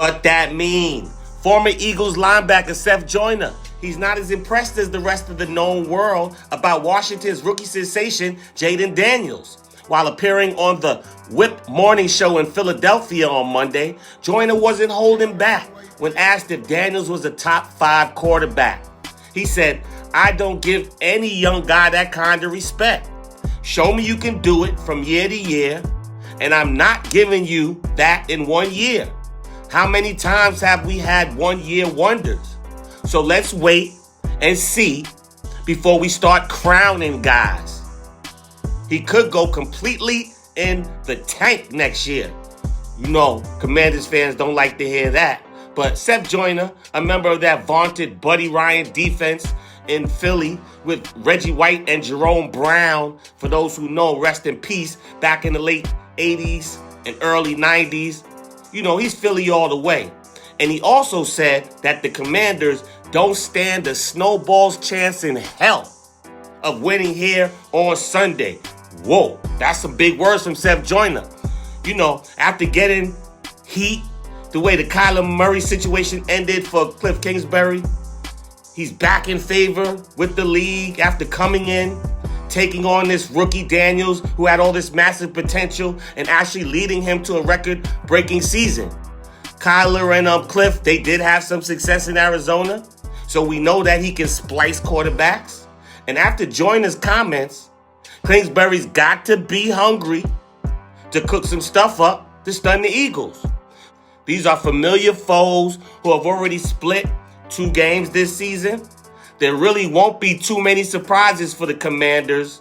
What that mean? Former Eagles linebacker Seth Joyner. He's not as impressed as the rest of the known world about Washington's rookie sensation, Jayden Daniels. While appearing on the Whip Morning Show in Philadelphia on Monday, Joyner wasn't holding back when asked if Daniels was a top 5 quarterback. He said, "I don't give any young guy that kind of respect. Show me you can do it from year to year, and I'm not giving you that in 1 year. How many times have we had 1-year wonders? So let's wait and see before we start crowning guys." He could go completely in the tank next year. You know, Commanders fans don't like to hear that. But Seth Joyner, a member of that vaunted Buddy Ryan defense in Philly with Reggie White and Jerome Brown, for those who know, rest in peace, back in the late 80s and early 90s, you know, he's Philly all the way. And he also said that the Commanders don't stand a snowball's chance in hell of winning here on Sunday. Whoa, that's some big words from Seth Joyner. You know, after getting heat, the way the Kyler Murray situation ended for Cliff Kingsbury, he's back in favor with the league after coming in, taking on this rookie Daniels who had all this massive potential and actually leading him to a record-breaking season. Kyler and Cliff, they did have some success in Arizona, so we know that he can splice quarterbacks. And after Joyner's comments, Kingsbury's got to be hungry to cook some stuff up to stun the Eagles. These are familiar foes who have already split 2 games this season. There really won't be too many surprises for the Commanders.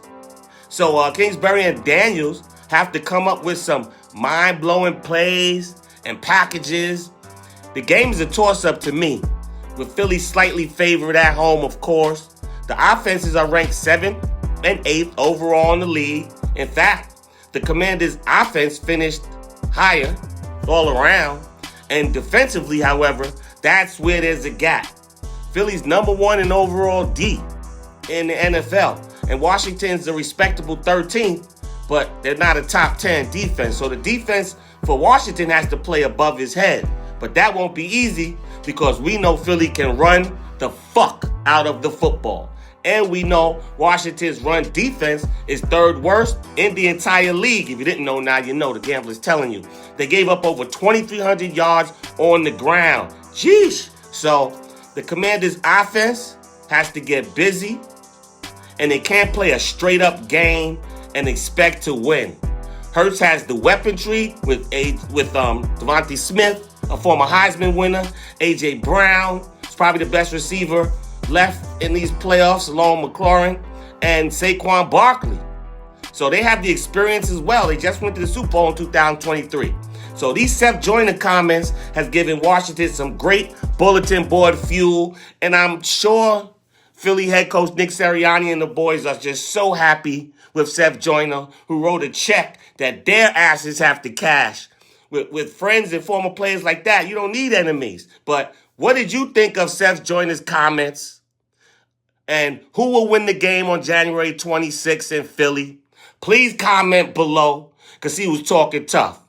So Kingsbury and Daniels have to come up with some mind-blowing plays and packages. The game is a toss-up to me, with Philly slightly favored at home, of course. The offenses are ranked 7th and 8th overall in the league. In fact, the Commanders' offense finished higher all around. And defensively, however, that's where there's a gap. Philly's number 1 in overall D in the NFL. And Washington's a respectable 13th, but they're not a top 10 defense. So the defense for Washington has to play above his head. But that won't be easy because we know Philly can run the fuck out of the football. And we know Washington's run defense is 3rd worst in the entire league. If you didn't know, now you know. The gambler's telling you. They gave up over 2,300 yards on the ground. Jeez. So the Commanders' offense has to get busy, and they can't play a straight-up game and expect to win. Hurts has the weaponry with Devontae Smith, a former Heisman winner. A.J. Brown is probably the best receiver left in these playoffs, along with McLaurin and Saquon Barkley. So they have the experience as well. They just went to the Super Bowl in 2023. So these Seth Joyner comments has given Washington some great bulletin board fuel, and I'm sure Philly head coach Nick Sirianni and the boys are just so happy with Seth Joyner, who wrote a check that their asses have to cash. With friends and former players like that, you don't need enemies. But what did you think of Seth Joyner's comments? And who will win the game on January 26th in Philly? Please comment below, because he was talking tough.